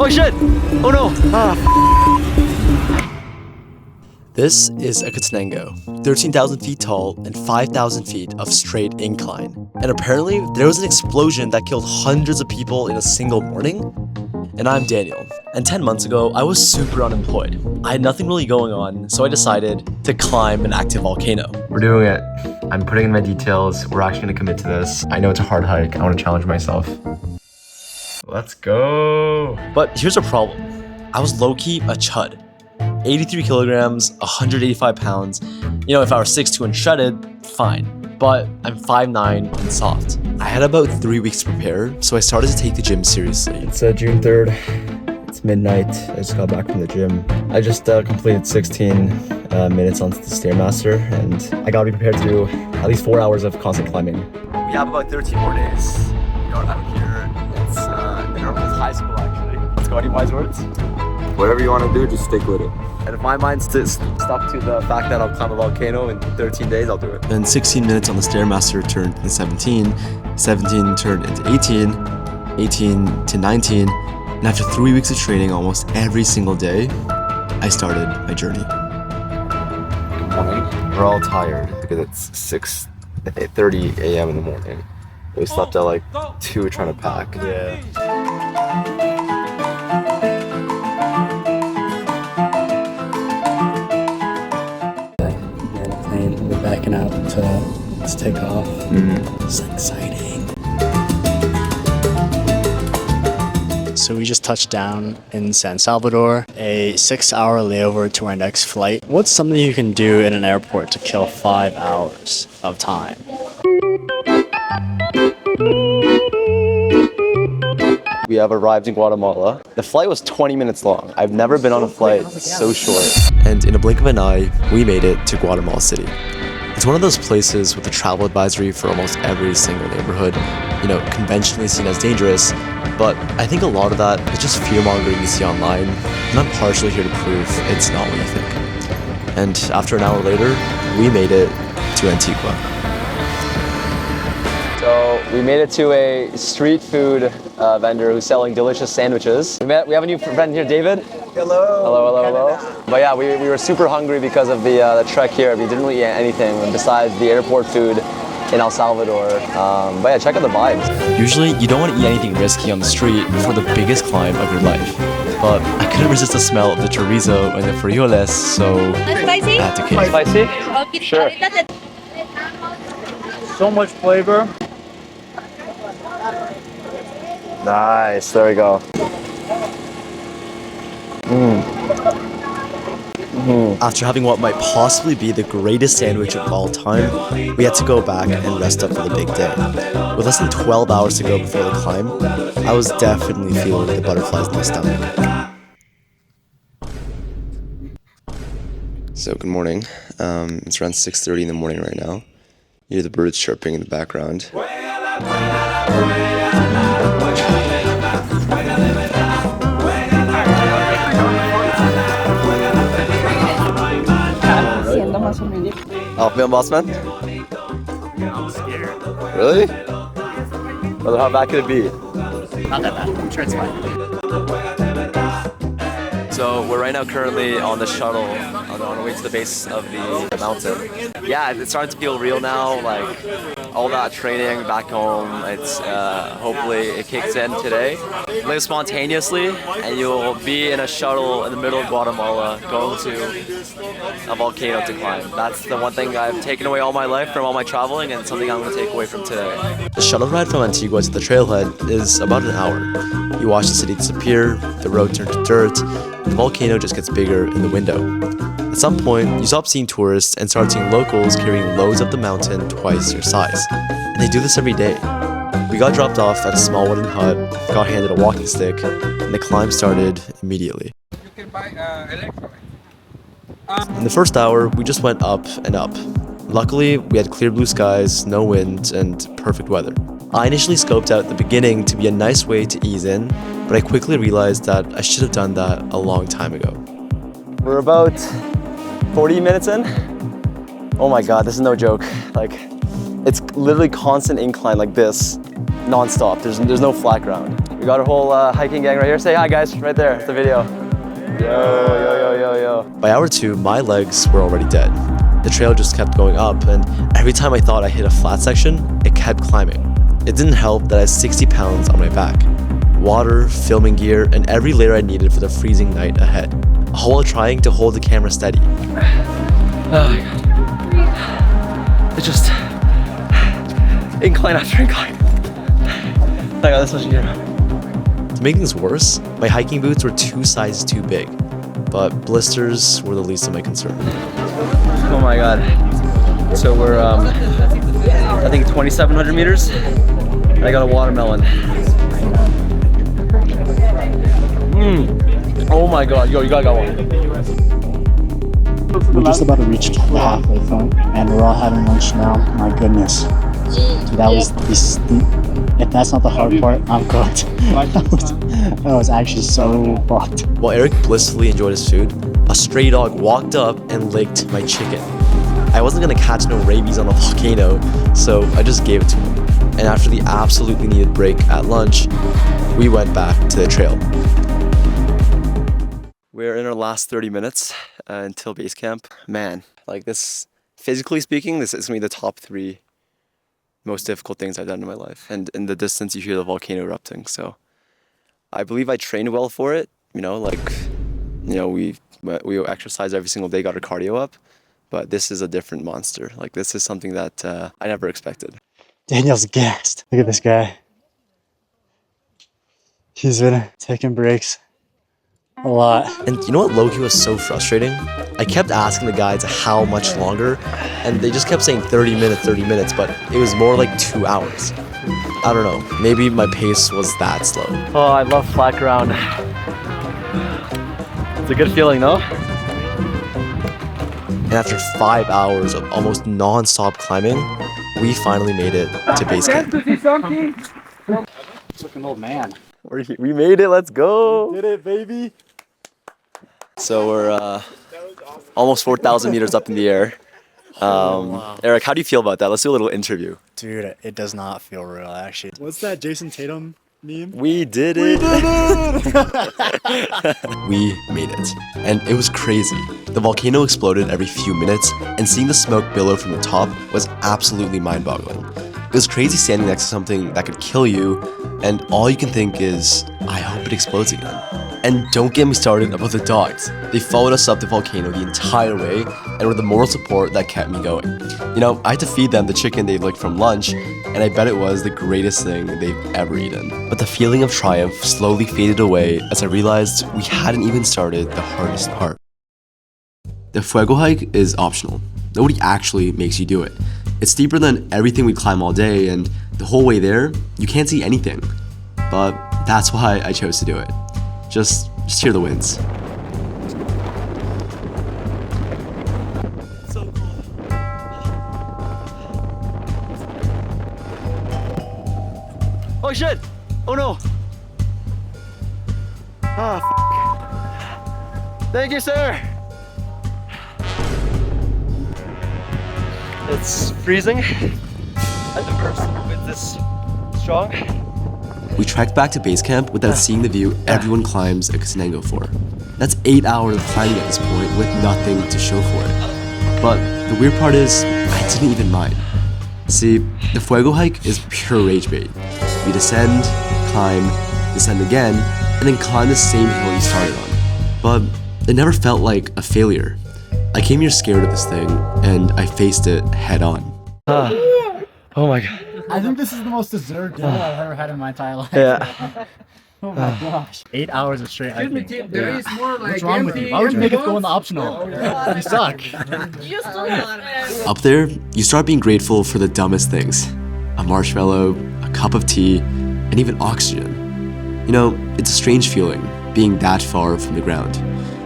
Oh shit! Oh no! This is Acatenango, 13,000 feet tall and 5,000 feet of straight incline. And apparently, there was an explosion that killed hundreds of people in a single morning. And I'm Daniel. And 10 months ago, I was super unemployed. I had nothing really going on, so I decided to climb an active volcano. We're doing it. I'm putting in my details. We're actually gonna commit to this. I know it's a hard hike. I wanna challenge myself. Let's go. But here's a problem. I was low-key a chud. 83 kilograms, 185 pounds. You know, if I were 6'2" and shredded, fine. But I'm 5'9" and soft. I had about 3 weeks to prepare, so I started to take the gym seriously. It's June 3rd. It's midnight. I just got back from the gym. I just completed 16 minutes on the Stairmaster, and I gotta be prepared to do at least 4 hours of constant climbing. We have about 13 more days. We are out here. It's high school, actually. Let's go. Any wise words? Whatever you want to do, just stick with it. And if my mind's stuck to the fact that I'll climb a volcano in 13 days, I'll do it. Then 16 minutes on the Stairmaster turned into 17, 17 turned into 18, 18 to 19, and after 3 weeks of training almost every single day, I started my journey. Good morning. We're all tired because it's 6:30 a.m. in the morning. We slept at like 2 trying to pack. Yeah. We're backing out to take off. It's exciting. So we just touched down in San Salvador, a 6-hour layover to our next flight. What's something you can do in an airport to kill 5 hours of time? We have arrived in Guatemala. The flight was 20 minutes long. I've never been on a flight so short. And in a blink of an eye, we made it to Guatemala City. It's one of those places with a travel advisory for almost every single neighborhood, you know, conventionally seen as dangerous, but I think a lot of that is just fear-mongering you see online, and I'm partially here to prove it's not what you think. And after an hour later, we made it to Antigua. So we made it to a street food vendor who's selling delicious sandwiches. We have a new friend here, David. Hello. Hello. But yeah, we were super hungry because of the trek here. We didn't really eat anything besides the airport food in El Salvador. But yeah, check out the vibes. Usually, you don't want to eat anything risky on the street before the biggest climb of your life. But I couldn't resist the smell of the chorizo and the frijoles, so Spicy? I had to kick. Spicy? Okay, Sure. So much flavor. Nice, there we go. After having what might possibly be the greatest sandwich of all time, we had to go back and rest up for the big day. With less than 12 hours to go before the climb, I was definitely feeling the butterflies in my stomach. So good morning. It's around 6:30 in the morning right now. You hear the birds chirping in the background. Oh, film boss man? I'm scared. Really? Brother, how bad could it be? Not that bad. I'm sure it's fine. So we're right now currently on the shuttle on our way to the base of the mountain. Yeah, it's starting to feel real now, like all that training back home, it's hopefully it kicks in today. Live spontaneously and you'll be in a shuttle in the middle of Guatemala going to a volcano to climb. That's the one thing I've taken away all my life from all my traveling and something I'm going to take away from today. The shuttle ride from Antigua to the trailhead is about an hour. You watch the city disappear, the road turn to dirt, the volcano just gets bigger in the window. At some point, you stop seeing tourists and start seeing locals carrying loads up the mountain twice your size. And they do this every day. We got dropped off at a small wooden hut, got handed a walking stick, and the climb started immediately. You can buy electrolyte. In the first hour, we just went up and up. Luckily, we had clear blue skies, no wind, and perfect weather. I initially scoped out the beginning to be a nice way to ease in, but I quickly realized that I should have done that a long time ago. We're about 40 minutes in. Oh my god, this is no joke. Like, it's literally constant incline like this non-stop. There's no flat ground. We got our whole hiking gang right here. Say hi, guys, right there. It's the video. Yo. By hour 2, my legs were already dead. The trail just kept going up, and every time I thought I hit a flat section, it kept climbing. It didn't help that I had 60 pounds on my back. Water, filming gear, and every layer I needed for the freezing night ahead. All while trying to hold the camera steady. Oh my God. It just incline after incline. I got this much gear. To make things worse, my hiking boots were 2 sizes too big, but blisters were the least of my concern. Oh my God. So we're, I think 2,700 meters, and I got a watermelon. Oh my God, yo, you got one. We're just about to reach the halfway point, and we're all having lunch now. My goodness. Dude, that was if that's not the hard part, I'm cooked. That was actually so fucked. While Eric blissfully enjoyed his food, a stray dog walked up and licked my chicken. I wasn't gonna catch no rabies on a volcano, so I just gave it to him. And after the absolutely needed break at lunch, we went back to the trail. We're in our last 30 minutes until base camp. Man, like this, physically speaking, this is gonna be the top 3 most difficult things I've done in my life. And in the distance, you hear the volcano erupting. So I believe I trained well for it. You know, like, you know, we exercise every single day, got our cardio up. But this is a different monster. Like, this is something that I never expected. Daniel's gassed. Look at this guy. He's been taking breaks a lot. And you know what low-key was so frustrating? I kept asking the guides how much longer, and they just kept saying 30 minutes, but it was more like 2 hours. I don't know, maybe my pace was that slow. Oh, I love flat ground. It's a good feeling, no? And after 5 hours of almost non-stop climbing, we finally made it to base camp. It's like an old man. We made it, let's go! Did it, baby! So we're almost 4,000 meters up in the air. Eric, how do you feel about that? Let's do a little interview. Dude, it does not feel real, actually. What's that Jason Tatum meme? We did it! We made it. And it was crazy. The volcano exploded every few minutes, and seeing the smoke billow from the top was absolutely mind-boggling. It was crazy standing next to something that could kill you, and all you can think is, I hope it explodes again. And don't get me started about the dogs. They followed us up the volcano the entire way and were the moral support that kept me going. You know, I had to feed them the chicken they licked from lunch, and I bet it was the greatest thing they've ever eaten. But the feeling of triumph slowly faded away as I realized we hadn't even started the hardest part. The Fuego hike is optional. Nobody actually makes you do it. It's steeper than everything we climb all day, and the whole way there, you can't see anything. But that's why I chose to do it. Just hear the winds. So cool. Oh shit! Oh no! Ah, f***. Thank you, sir! It's freezing at the first with this strong. We trekked back to base camp without seeing the view everyone climbs Acatenango for. That's 8 hours of climbing at this point with nothing to show for it. But the weird part is, I didn't even mind. See, the Fuego hike is pure rage bait. You descend, climb, descend again, and then climb the same hill you started on. But it never felt like a failure. I came here scared of this thing, and I faced it head on. Oh my god. I think this is the most deserved dinner I've ever had in my entire life. Yeah. Oh my gosh. 8 hours of straight hiking. There is more like What's wrong with you? Why would you make it go in the optional? You suck. Up there, you start being grateful for the dumbest things. A marshmallow, a cup of tea, and even oxygen. You know, it's a strange feeling, being that far from the ground.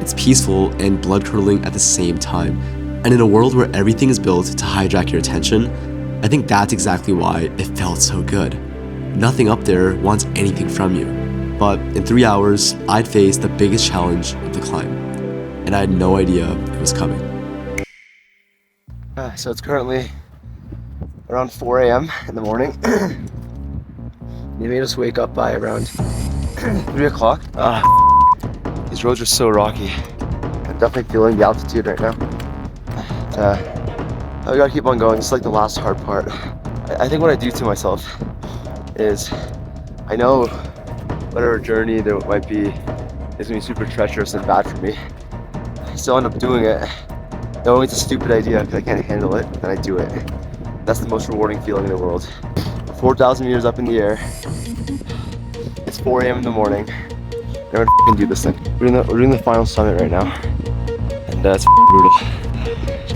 It's peaceful and blood-curdling at the same time. And in a world where everything is built to hijack your attention, I think that's exactly why it felt so good. Nothing up there wants anything from you. But in 3 hours, I'd faced the biggest challenge of the climb. And I had no idea it was coming. So it's currently around 4 a.m. in the morning. They made us wake up by around 3 o'clock. These roads are so rocky. I'm definitely feeling the altitude right now. I gotta keep on going. It's like the last hard part. I think what I do to myself is I know whatever journey there might be is gonna be super treacherous and bad for me. I still end up doing it, knowing it's a stupid idea because I can't handle it, then I do it. That's the most rewarding feeling in the world. 4,000 meters up in the air. It's 4 a.m. in the morning. I'm gonna f***ing do this thing. We're doing the final summit right now, and it's brutal.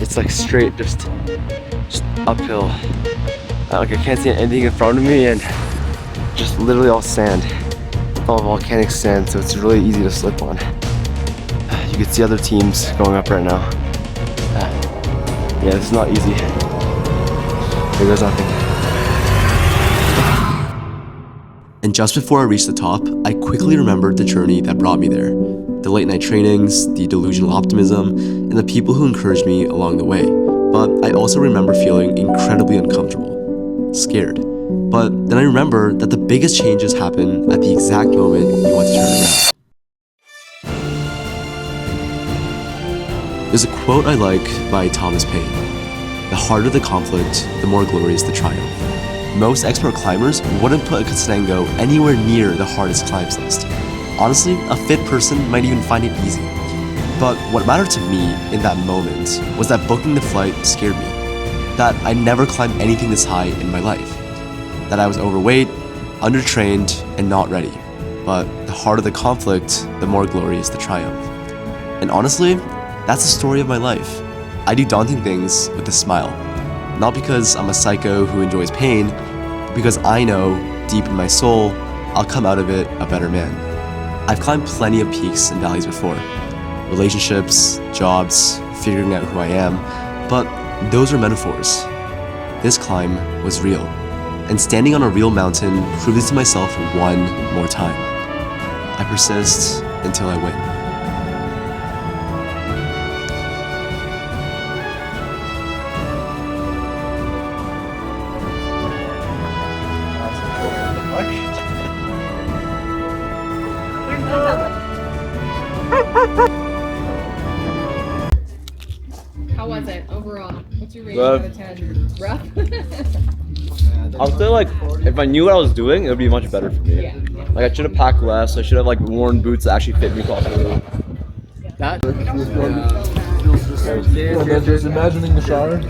It's like straight, just uphill. Like I can't see anything in front of me, and just literally all sand. It's all volcanic sand, so it's really easy to slip on. You can see other teams going up right now. Yeah, this is not easy. There goes nothing. And just before I reached the top, I quickly remembered the journey that brought me there. The late night trainings, the delusional optimism, and the people who encouraged me along the way. But I also remember feeling incredibly uncomfortable, scared. But then I remember that the biggest changes happen at the exact moment you want to turn around. There's a quote I like by Thomas Paine. The harder the conflict, the more glorious the triumph. Most expert climbers wouldn't put Acatenango anywhere near the hardest climbs list. Honestly, a fit person might even find it easy. But what mattered to me in that moment was that booking the flight scared me. That I never climbed anything this high in my life. That I was overweight, undertrained, and not ready. But the harder the conflict, the more glorious the triumph. And honestly, that's the story of my life. I do daunting things with a smile. Not because I'm a psycho who enjoys pain, but because I know, deep in my soul, I'll come out of it a better man. I've climbed plenty of peaks and valleys before. Relationships, jobs, figuring out who I am, but those are metaphors. This climb was real, and standing on a real mountain proved it to myself one more time. I persist until I win. How was it overall? What's your rating out of 10? Rough? I'll say like if I knew what I was doing, it would be much better for me. Yeah. Like I should have packed less. I should have like worn boots that actually fit me properly. Just imagining the shower.